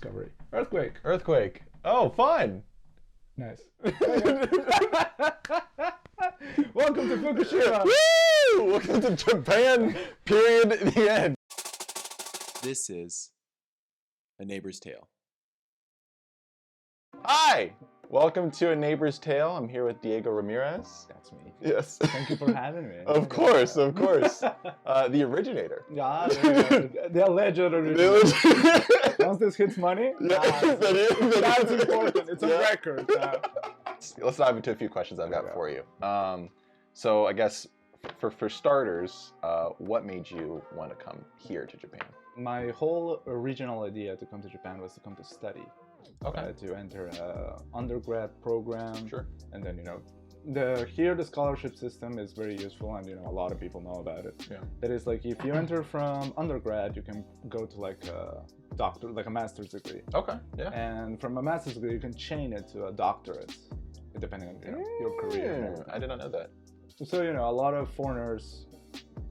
Discovery. Earthquake. Earthquake. Oh, fun. Nice. Welcome to Fukushima. Woo! Welcome to Japan, period, the end. This is A Neighbor's Tale. Hi! Welcome to A Neighbor's Tale. I'm here with Diego Ramirez. That's me. Yes. Thank you for having me. Of course, of course. The originator. Yeah, the alleged originator. Once this hits money, that's important. It's a record. Let's dive into a few questions I've got for you. So I guess for starters, what made you want to come here to Japan? My whole original idea to come to Japan was to come to study. Okay. To enter an undergrad program. Sure. And then, the scholarship system is very useful, and a lot of people know about it. Yeah. That is, like, if you enter from undergrad, you can go to like a master's degree. Okay. Yeah. And from a master's degree, you can chain it to a doctorate, depending on your career. And everything. I did not know that. So a lot of foreigners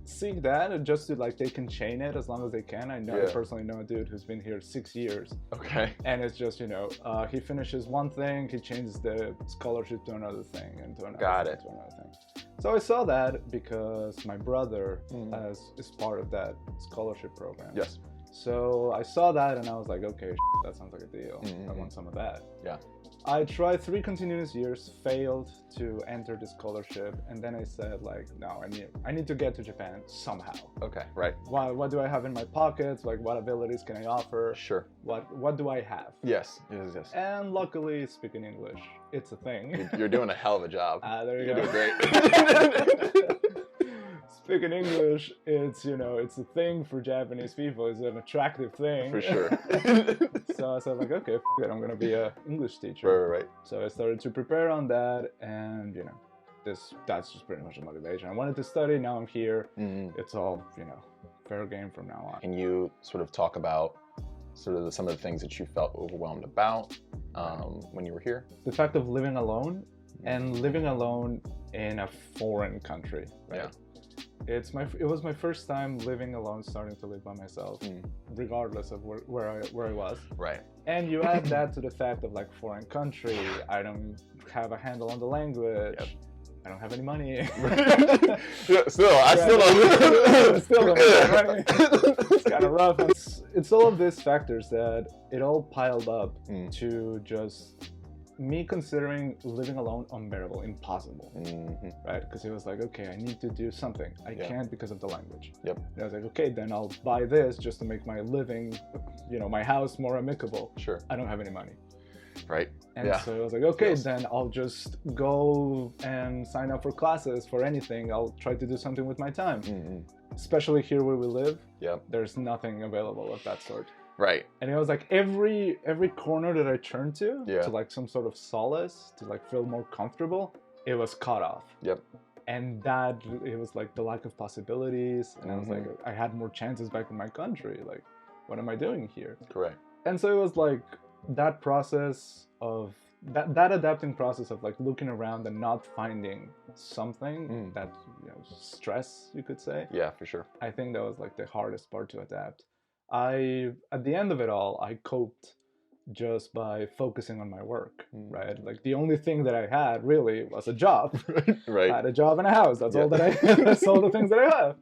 seek that, and just to they can chain it as long as they can. I personally know a dude who's been here 6 years. Okay. And it's just he finishes one thing, he changes the scholarship to another thing, and to another thing, to another thing. So I saw that because my brother is part of that scholarship program. Yes. So I saw that and I was like, okay, that sounds like a deal. I want some of that. Yeah. I tried 3 continuous years, failed to enter the scholarship, and then I said, no, I need to get to Japan somehow. Okay, right. What do I have in my pockets? What abilities can I offer? Sure. What do I have? Yes. And luckily, speaking English, it's a thing. You're doing a hell of a job. There you You're go. doing great. Speaking English, it's a thing for Japanese people. It's an attractive thing. For sure. So I said, okay, f it, I'm gonna be an English teacher. Right. So I started to prepare on that, and that's just pretty much the motivation. I wanted to study. Now I'm here. It's all fair game from now on. Can you sort of talk about some of the things that you felt overwhelmed about when you were here? The fact of living alone, and living alone in a foreign country. Right? Yeah. It was my first time living alone, starting to live by myself, regardless of where I was. Right. And you add that to the fact of foreign country. I don't have a handle on the language. Yep. I don't have any money. I still don't. Still don't have money. It's kind of rough. It's all of these factors that it all piled up to just me considering living alone unbearable, impossible, right? Because it was okay, I need to do something. I can't because of the language. Yep. And I was okay, then I'll buy this just to make my living, my house more amicable. Sure. I don't have any money. Right. And so I was okay, then I'll just go and sign up for classes for anything. I'll try to do something with my time. Especially here where we live. Yep. There's nothing available of that sort. Right. And it was every corner that I turned to some sort of solace, to feel more comfortable, it was cut off. Yep. And that, it was the lack of possibilities. And I was I had more chances back in my country. What am I doing here? Correct. And so it was that process of, that adapting process of looking around and not finding something that, stress, you could say. Yeah, for sure. I think that was the hardest part to adapt. At the end of it all, I coped just by focusing on my work, right? The only thing that I had really was a job. Right. I had a job and a house. That's all that that's all the things that I have.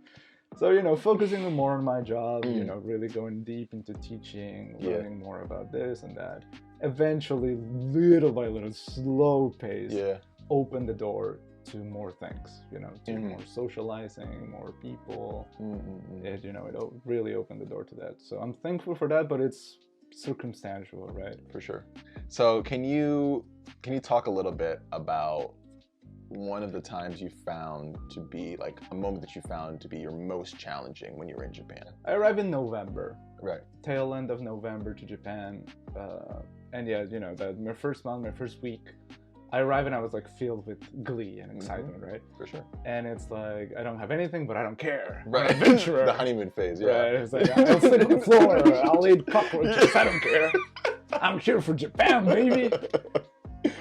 So, focusing more on my job, really going deep into teaching, learning more about this and that. Eventually, little by little, slow pace, opened the door to more things, to more socializing, more people. It really opened the door to that. So I'm thankful for that, but it's circumstantial, right? For sure. So can you talk a little bit about one of the times you found to be a moment that you found to be your most challenging when you were in Japan? I arrived in November. Right. Tail end of November to Japan. And my first month, my first week, I arrived and I was filled with glee and excitement, right? For sure. And it's I don't have anything, but I don't care. Right. I'm an adventurer. The honeymoon phase, yeah. Right. It's I'll sit on the floor, I'll eat cockroaches, I don't care. I'm here for Japan, baby.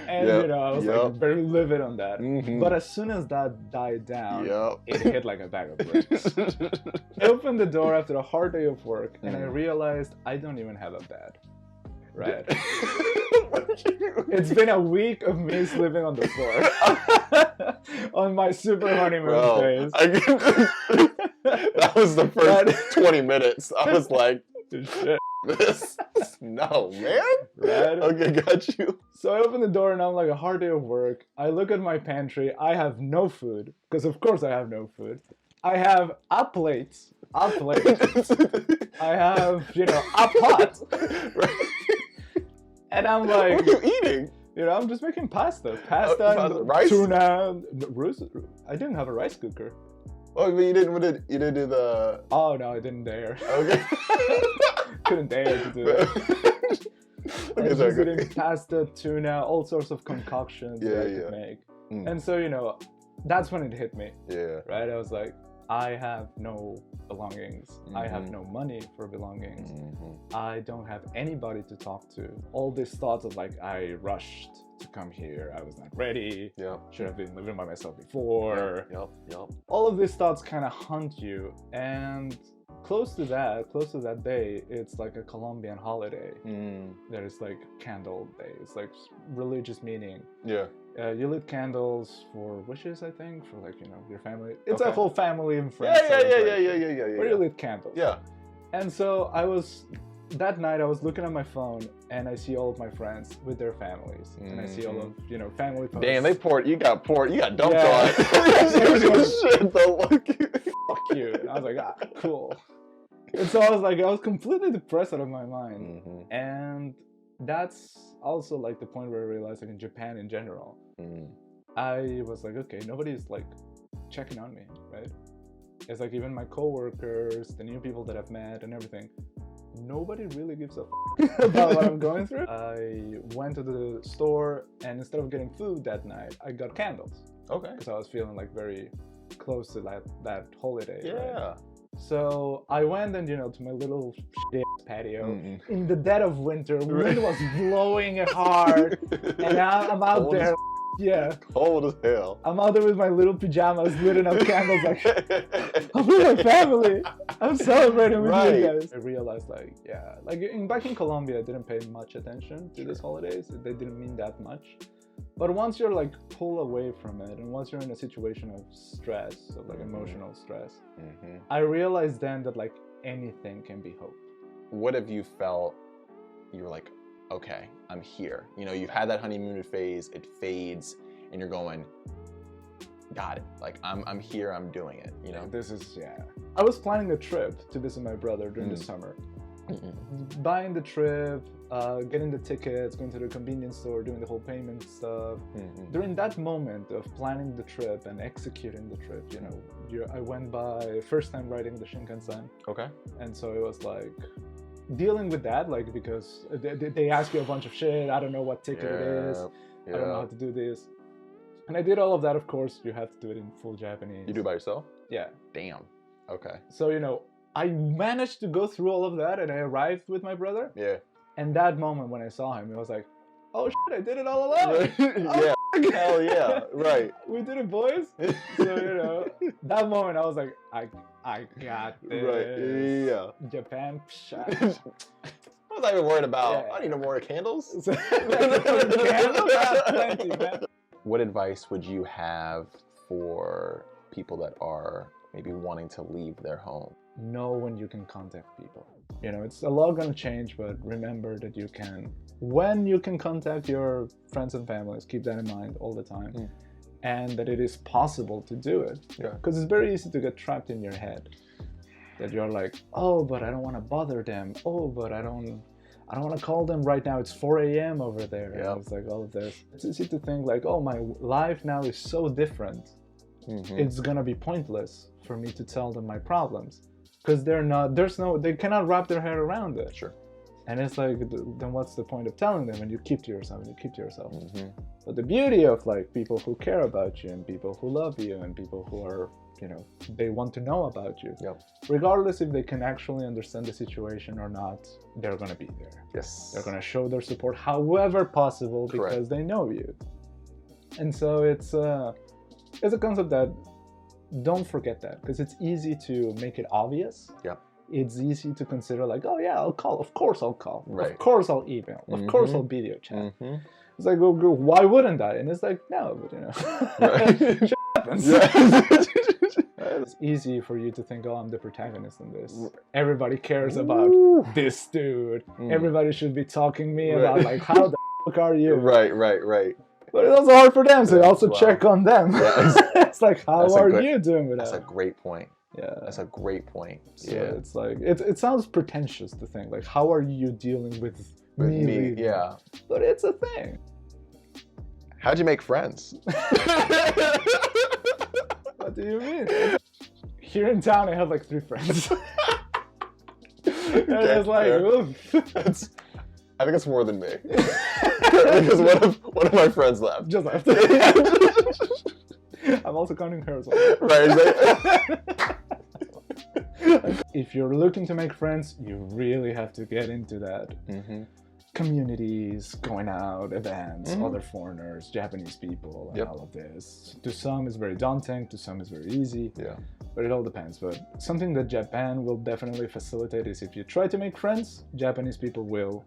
And I was very livid on that. But as soon as that died down, it hit like a bag of bricks. I opened the door after a hard day of work, and I realized I don't even have a bed. right? It's been a week of me sleeping on the floor on my super honeymoon phase. That was the first 20 minutes. I was like, Shit. no, man. Right? Okay, got you. So I open the door and I'm like, a hard day of work. I look at my pantry. I have no food, because of course I have no food. I have a plate. I have, a pot. And I'm like, what are you eating? I'm just making pasta and rice? Tuna. I didn't have a rice cooker. Oh, but you didn't do the... Oh, no, I didn't dare. Okay. Couldn't dare to do it. I was just eating pasta, tuna, all sorts of concoctions that I could make. And so, that's when it hit me. Yeah. Right? I was like, I have no belongings. I have no money for belongings. I don't have anybody to talk to. All these thoughts of like, I rushed to come here. I was not ready. Yeah. Should have been living by myself before. Yep. All of these thoughts kind of haunt you. And close to that day, it's like a Colombian holiday. There's like candle day. It's like religious meaning. Yeah. You lit candles for wishes, I think, for like, your family. It's a whole family and friends. Yeah. Where you lit candles. Yeah. And so that night I was looking at my phone and I see all of my friends with their families. And I see all of, family posts. Damn, you got dumped Yeah. on. Shit, though. Fuck you. And I was like, cool. And so I was completely depressed out of my mind. And that's also like the point where I realized, like, in Japan in general, I was like, okay, nobody's like checking on me, right? It's like even my coworkers, the new people that I've met and everything, nobody really gives a about what I'm going through. I went to the store and instead of getting food that night, I got candles. Okay. Because I was feeling like very close to that holiday. Yeah. Right? So I went and, to my little patio in the dead of winter. Wind was blowing hard, and I'm out there. Cold as hell. I'm out there with my little pajamas, lighting up candles, like, I'm with my family. I'm celebrating with you guys. I realized, back in Colombia, I didn't pay much attention to these holidays. They didn't mean that much. But once you're like pulled away from it, and once you're in a situation of stress, of like emotional stress, I realized then that like anything can be hope. What have you felt? You were like, okay, I'm here. You've had that honeymoon phase, it fades, and you're going, got it. Like I'm here, I'm doing it. This is I was planning a trip to visit my brother during the summer. Buying the trip, getting the tickets, going to the convenience store, doing the whole payment stuff. During that moment of planning the trip and executing the trip, I went by first time riding the Shinkansen. Okay. And so it was like dealing with that, like, because they ask you a bunch of shit. I don't know what ticket it is. I don't know how to do this. And I did all of that, of course. You have to do it in full Japanese. You do it by yourself? Yeah. Damn. Okay. So, I managed to go through all of that and I arrived with my brother. Yeah. And that moment when I saw him, it was like, oh shit, I did it all alone. Yeah. Hell yeah. Right. We did it, boys. So, that moment I was like, I got this. Right. Yeah. Japan. What was I even worried about? I need no more candles. Plenty, man. What advice would you have for people that are maybe wanting to leave their home? Know when you can contact people. It's a lot gonna change, but remember that when you can contact your friends and families, keep that in mind all the time. And that it is possible to do it. Because it's very easy to get trapped in your head. That you're like, oh, but I don't want to bother them. Oh, but I don't want to call them right now. It's 4 a.m. over there. And it's like all of this. It's easy to think like, oh, my life now is so different. It's gonna be pointless for me to tell them my problems. Because they cannot wrap their head around it. Sure. And it's like, then what's the point of telling them? And you keep to yourself, But the beauty of like people who care about you and people who love you and people who are, they want to know about you. Regardless if they can actually understand the situation or not, they're going to be there. Yes. They're going to show their support however possible because they know you. And so it's a concept that don't forget that, because it's easy to make it obvious. it's easy to consider like, oh yeah, I'll call. Of course I'll call. Right. Of course I'll email. Of course I'll video chat. Mm-hmm. It's like, well, why wouldn't I? And it's like, no, but you know, Right. shit happens. Yeah. It's easy for you to think, oh, I'm the protagonist in this. Everybody cares about this dude. Everybody should be talking me about like, how the fuck are you? Right. But it's also hard for them, so Yeah, also wow. check on them. Yeah, It's like, how That's a are great- you doing with That's a that? great point. Yeah. That's a great point. So Yeah. it's like, it sounds pretentious to think, like, how are you dealing with me leaving? Yeah. But it's a thing. How'd you make friends? What do you mean? Here in town, I have like 3 friends. And it's like, fair. oof. I think it's more than me. Because one of my friends left. Just left. I'm also counting her as well. Right, exactly. If you're looking to make friends, you really have to get into that. Mm-hmm. Communities, going out, events, other foreigners, Japanese people, and all of this. To some, it's very daunting. To some, it's very easy. Yeah. But it all depends. But something that Japan will definitely facilitate is if you try to make friends, Japanese people will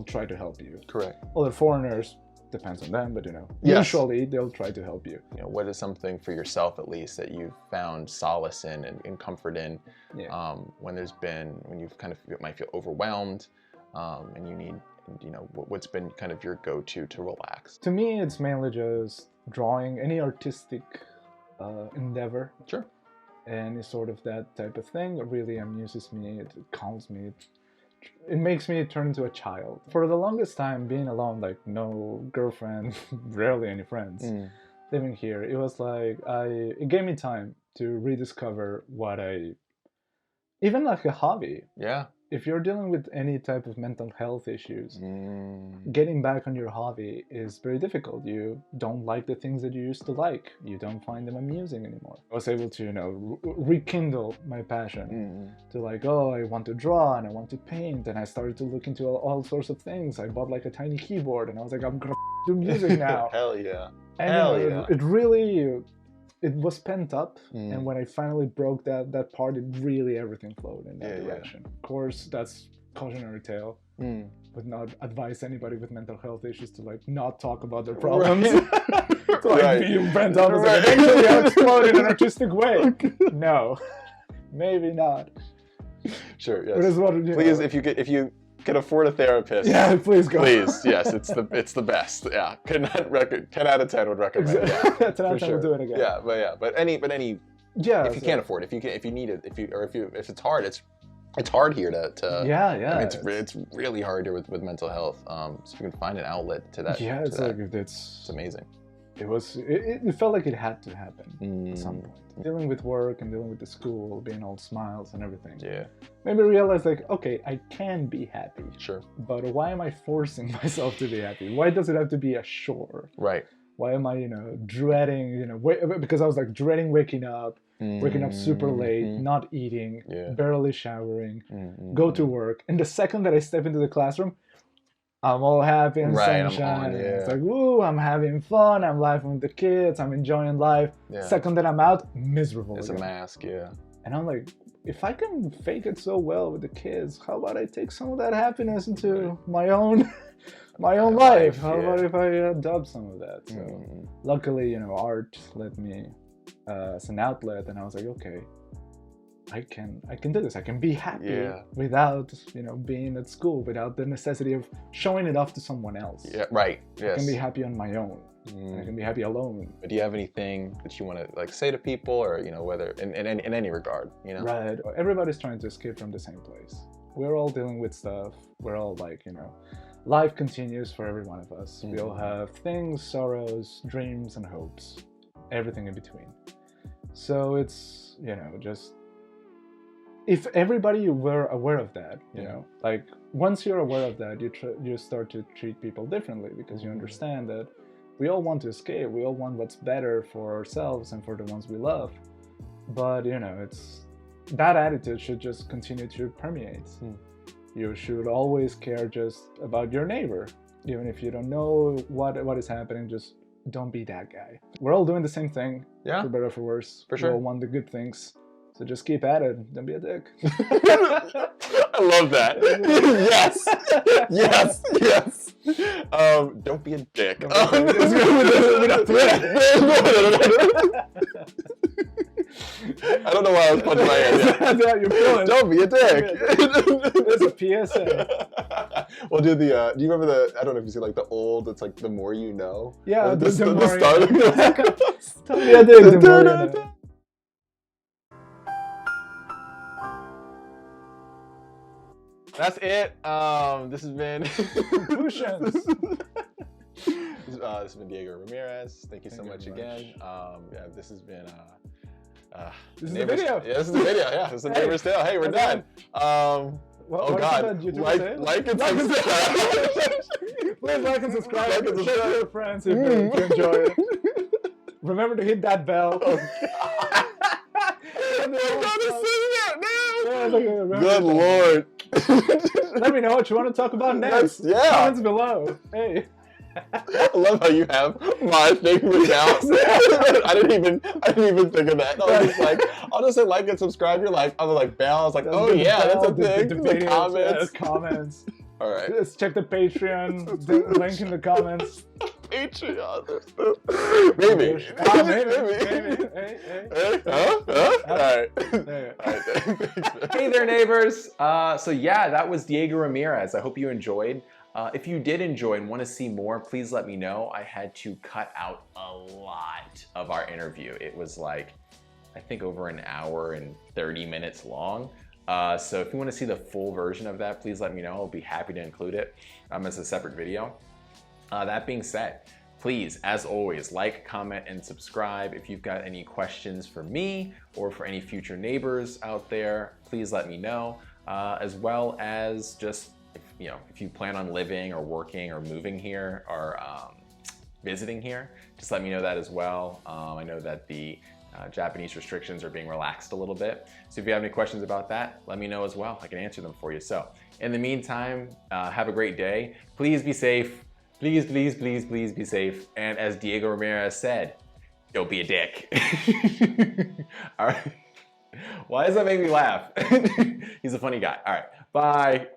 try to help you. Correct. Other foreigners, depends on them, but Yes. usually they'll try to help you. What is something for yourself, at least, that you've found solace in and comfort in when you've kind of might feel overwhelmed and you need, what's been kind of your go-to to relax? To me, it's mainly just drawing, any artistic endeavor. Sure. Any sort of that type of thing really amuses me, it calms me. It makes me turn into a child. For the longest time, being alone, like no girlfriend, rarely any friends, living here, it was like it gave me time to rediscover even like a hobby. Yeah. If you're dealing with any type of mental health issues, getting back on your hobby is very difficult. You don't like the things that you used to like. You don't find them amusing anymore. I was able to, rekindle my passion to like, oh, I want to draw and I want to paint. And I started to look into all sorts of things. I bought like a tiny keyboard and I was like, I'm gonna do music now. Hell yeah. And Hell yeah. it really, it was pent up, and when I finally broke that part, it really everything flowed in that direction. Of course, that's cautionary tale. Would not advise anybody with mental health issues to like not talk about their problems. To like be bent up. Like, eventually I'll explode in an artistic way. No, maybe not. Sure. Yes. But it's what, Please, if you can afford a therapist. Yeah, please go. Please, yes, it's the best. Yeah, 10 out of 10 would recommend. Exactly. Yeah, 10 out of 10 will do it again. Yeah, but any. Yeah. If you can't afford it, if you need it, if it's hard, it's hard here to. Yeah. I mean, it's really hard here with mental health. So if you can find an outlet to that. Yeah, it's like it's amazing. It felt like it had to happen at some point. Dealing with work and dealing with the school, being all smiles and everything. Yeah. Maybe realize like, okay, I can be happy. Sure. But why am I forcing myself to be happy? Why does it have to be a chore? Right. Why am I, dreading, because I was like dreading waking up super late, not eating, barely showering, go to work. And the second that I step into the classroom, I'm all happy and sunshine. It's like, ooh, I'm having fun. I'm laughing with the kids. I'm enjoying life. Yeah. Second that I'm out, miserable. It's again. a mask, yeah. And I'm like, if I can fake it so well with the kids, how about I take some of that happiness into my own life? How about if I adopt some of that? So luckily, art led me as an outlet, and I was like, okay, I can do this. I can be happy without, being at school, without the necessity of showing it off to someone else. Yeah, right. Yes. I can be happy on my own. And I can be happy alone. But do you have anything that you want to like say to people, or whether in any regard, Right. Everybody's trying to escape from the same place. We're all dealing with stuff. We're all like, life continues for every one of us. We all have things, sorrows, dreams, and hopes. Everything in between. So it's, just if everybody were aware of that, like once you're aware of that, you start to treat people differently, because you understand that we all want to escape. We all want what's better for ourselves and for the ones we love. But, it's that attitude should just continue to permeate. You should always care just about your neighbor. Even if you don't know what is happening, just don't be that guy. We're all doing the same thing, for better or for worse. For sure. We all want the good things. So just keep at it. Don't be a dick. I love that. Yes. Yes. Yes. Don't be a dick. I don't know why I was punching my hand. That's how you're feeling. Don't be a dick. There's a PSA. We'll do the, do you remember the, I don't know if you see like the old, it's like the more you know. Yeah, the more start of Don't be a dick, the more you know. That's it. This has been Conclusions. This has been Diego Ramirez. Thank you so much again. Yeah, this has been this is the video. Yeah, this is the video. Yeah, this is the neighbor's tale. Hey, we're done. Oh God! Like and subscribe. Please like and subscribe. Like and Share with your friends if you enjoy it. Remember to hit that bell. Good Lord. Let me know what you want to talk about next. Yeah. Comments below. Hey. I love how you have my thing written down. I didn't even think of that. I was just like, I'll just say like and subscribe. You're like, I was like, bell. I was like, oh yeah, that's a thing. The comments. Comments. All right. Just check the Patreon. The link in the comments. Patreon. Maybe. Maybe. Hey. Huh? All right. Hey there, neighbors. So yeah, that was Diego Ramirez. I hope you enjoyed. If you did enjoy and want to see more, please let me know. I had to cut out a lot of our interview. It was like, I think over an hour and 30 minutes long. So if you want to see the full version of that, please let me know. I'll be happy to include it as a separate video. That being said, please, as always, like, comment, and subscribe. If you've got any questions for me or for any future neighbors out there, please let me know. As well as just, if you plan on living or working or moving here or visiting here, just let me know that as well. I know that the Japanese restrictions are being relaxed a little bit. So if you have any questions about that, let me know as well. I can answer them for you. So in the meantime, have a great day. Please be safe. Please, please, please, please be safe. And as Diego Ramirez said, don't be a dick. All right. Why does that make me laugh? He's a funny guy. All right. Bye.